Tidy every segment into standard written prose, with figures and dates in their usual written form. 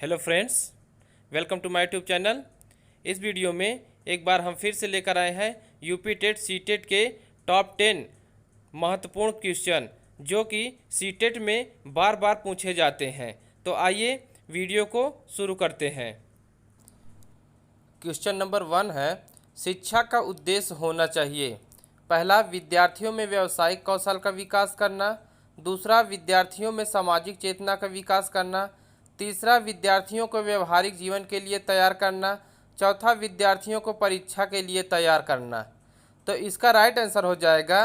Hello friends, welcome to my YouTube channel. इस वीडियो में एक बार हम फिर से लेकर आए हैं यूपी टेट सी टेट के टॉप 10 महत्वपूर्ण क्वेश्चन जो कि सी टेट में बार बार पूछे जाते हैं। तो आइए वीडियो को शुरू करते हैं। क्वेश्चन नंबर 1 है, शिक्षा का उद्देश्य होना चाहिए। पहला, विद्यार्थियों में व्यावसायिक कौशल का विकास करना। दूसरा, विद्यार्थियों में सामाजिक चेतना का विकास करना। तीसरा, विद्यार्थियों को व्यवहारिक जीवन के लिए तैयार करना। चौथा, विद्यार्थियों को परीक्षा के लिए तैयार करना। तो इसका राइट आंसर हो जाएगा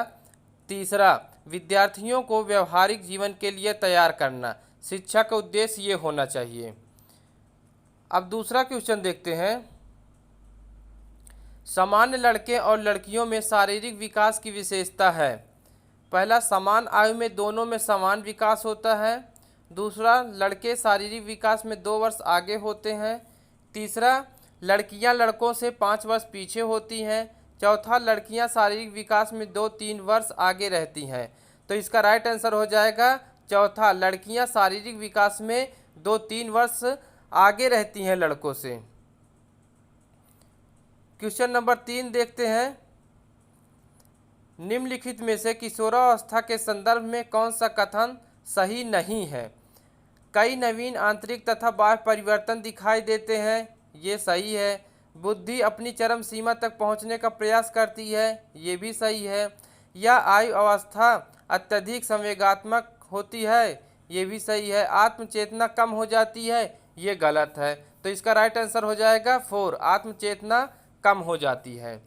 तीसरा, विद्यार्थियों को व्यवहारिक जीवन के लिए तैयार करना। शिक्षा का उद्देश्य ये होना चाहिए। अब दूसरा क्वेश्चन देखते हैं। सामान्य लड़के और लड़कियों में शारीरिक विकास की विशेषता है। पहला, समान आयु में दोनों में समान विकास होता है। दूसरा, लड़के शारीरिक विकास में 2 वर्ष आगे होते हैं। तीसरा, लड़कियां लड़कों से 5 वर्ष पीछे होती हैं। चौथा, लड़कियां शारीरिक विकास में 2-3 वर्ष आगे रहती हैं। तो इसका राइट आंसर हो जाएगा चौथा, लड़कियां शारीरिक विकास में 2-3 वर्ष आगे रहती हैं लड़कों से। क्वेश्चन नंबर 3 देखते हैं। निम्नलिखित में से किशोरावस्था के संदर्भ में कौन सा कथन सही नहीं है? कई नवीन आंतरिक तथा बाह्य परिवर्तन दिखाई देते हैं, ये सही है। बुद्धि अपनी चरम सीमा तक पहुंचने का प्रयास करती है, ये भी सही है। या आयु अवस्था अत्यधिक संवेगात्मक होती है, ये भी सही है। आत्मचेतना कम हो जाती है, ये गलत है। तो इसका राइट आंसर हो जाएगा 4, आत्मचेतना कम हो जाती है।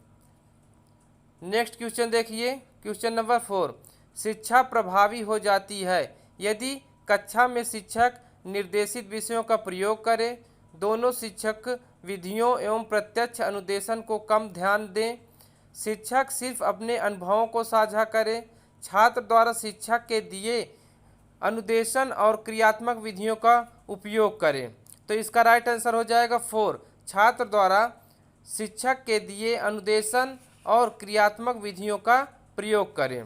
नेक्स्ट क्वेश्चन देखिए, क्वेश्चन नंबर 4, शिक्षा प्रभावी हो जाती है यदि कक्षा में शिक्षक निर्देशित विषयों का प्रयोग करें, दोनों शिक्षक विधियों एवं प्रत्यक्ष अनुदेशन को कम ध्यान दें, शिक्षक सिर्फ अपने अनुभवों को साझा करें, छात्र द्वारा शिक्षक के दिए अनुदेशन और क्रियात्मक विधियों का उपयोग करें। तो इसका राइट आंसर हो जाएगा 4, छात्र द्वारा शिक्षक के दिए अनुदेशन और क्रियात्मक विधियों का प्रयोग करें।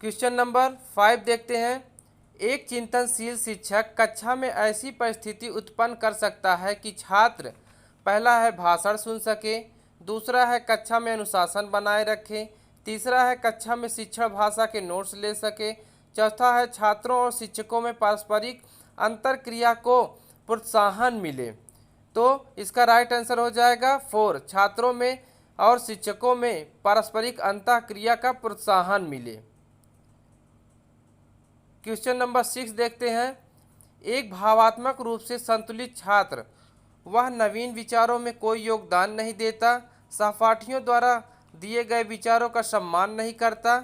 क्वेश्चन नंबर 5 देखते हैं। एक चिंतनशील शिक्षक कक्षा में ऐसी परिस्थिति उत्पन्न कर सकता है कि छात्र, पहला है भाषण सुन सके, दूसरा है कक्षा में अनुशासन बनाए रखे, तीसरा है कक्षा में शिक्षण भाषा के नोट्स ले सके, चौथा है छात्रों और शिक्षकों में पारस्परिक अंतरक्रिया को प्रोत्साहन मिले। तो इसका राइट आंसर हो जाएगा 4, छात्रों में और शिक्षकों में पारस्परिक अंतःक्रिया का प्रोत्साहन मिले। क्वेश्चन नंबर 6 देखते हैं। एक भावात्मक रूप से संतुलित छात्र, वह नवीन विचारों में कोई योगदान नहीं देता, सहपाठियों द्वारा दिए गए विचारों का सम्मान नहीं करता,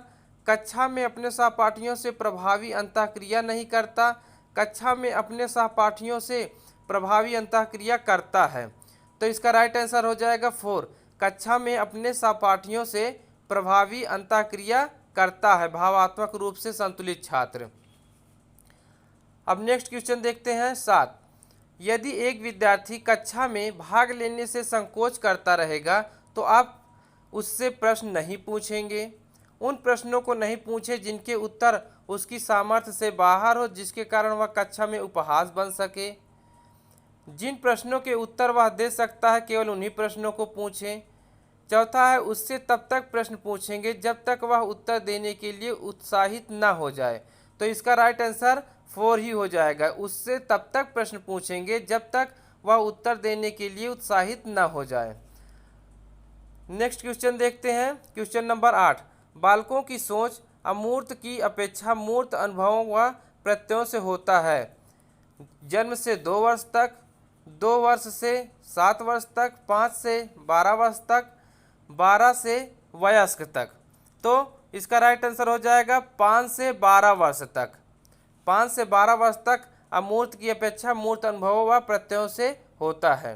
कक्षा में अपने सहपाठियों से प्रभावी अंतःक्रिया नहीं करता, कक्षा में अपने सहपाठियों से प्रभावी अंतःक्रिया करता है। तो इसका राइट आंसर हो जाएगा 4, कक्षा में अपने सहपाठियों से प्रभावी अंतःक्रिया करता है भावात्मक रूप से संतुलित छात्र। अब नेक्स्ट क्वेश्चन देखते हैं 7, यदि एक विद्यार्थी कक्षा में भाग लेने से संकोच करता रहेगा तो आप उससे प्रश्न नहीं पूछेंगे। उन प्रश्नों को नहीं पूछें जिनके उत्तर उसकी सामर्थ्य से बाहर हो, जिसके कारण वह कक्षा में उपहास बन सके। जिन प्रश्नों के उत्तर वह दे सकता है केवल उन्हीं प्रश्नों को पूछें। चौथा है, उससे तब तक प्रश्न पूछेंगे जब तक वह उत्तर देने के लिए उत्साहित न हो जाए। तो इसका राइट आंसर 4 ही हो जाएगा, उससे तब तक प्रश्न पूछेंगे जब तक वह उत्तर देने के लिए उत्साहित न हो जाए। नेक्स्ट क्वेश्चन देखते हैं, क्वेश्चन नंबर 8, बालकों की सोच अमूर्त की अपेक्षा मूर्त अनुभवों व प्रत्ययों से होता है। जन्म से 2 वर्ष तक, 2 वर्ष से 7 वर्ष तक, 5 से 12 वर्ष तक, 12 से वयस्क तक। तो इसका राइट आंसर हो जाएगा 5 से 12 वर्ष तक। 5 से 12 वर्ष तक अमूर्त की अपेक्षा मूर्त अनुभवों व प्रत्ययों से होता है।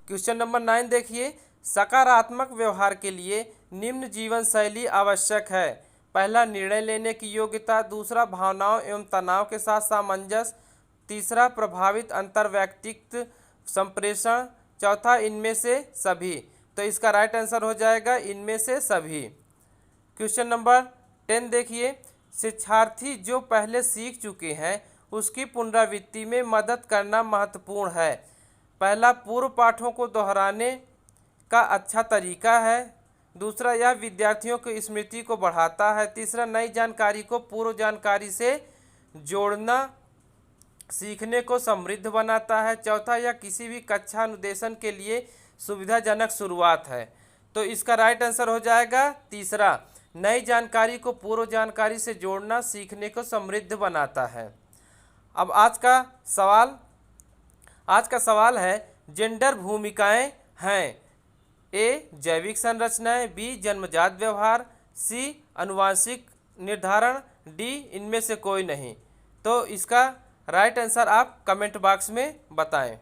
क्वेश्चन नंबर 9 देखिए। सकारात्मक व्यवहार के लिए निम्न जीवन शैली आवश्यक है। पहला, निर्णय लेने की योग्यता, दूसरा, भावनाओं एवं तनाव के साथ सामंजस्य, तीसरा, प्रभावित अंतर्वैयक्तिक संप्रेषण, चौथा, इनमें से सभी। तो इसका राइट आंसर हो जाएगा इनमें से सभी। क्वेश्चन नंबर 10 देखिए। शिक्षार्थी जो पहले सीख चुके हैं उसकी पुनरावृत्ति में मदद करना महत्वपूर्ण है। पहला, पूर्व पाठों को दोहराने का अच्छा तरीका है। दूसरा, यह विद्यार्थियों की स्मृति को बढ़ाता है। तीसरा, नई जानकारी को पूर्व जानकारी से जोड़ना सीखने को समृद्ध बनाता है। चौथा, यह किसी भी कक्षा अनुदेशन के लिए सुविधाजनक शुरुआत है। तो इसका राइट आंसर हो जाएगा तीसरा, नई जानकारी को पूर्व जानकारी से जोड़ना सीखने को समृद्ध बनाता है। अब आज का सवाल है, जेंडर भूमिकाएं हैं। ए, जैविक संरचनाएं, बी, जन्मजात व्यवहार, सी, आनुवांशिक निर्धारण, डी, इनमें से कोई नहीं। तो इसका राइट आंसर आप कमेंट बॉक्स में बताएं।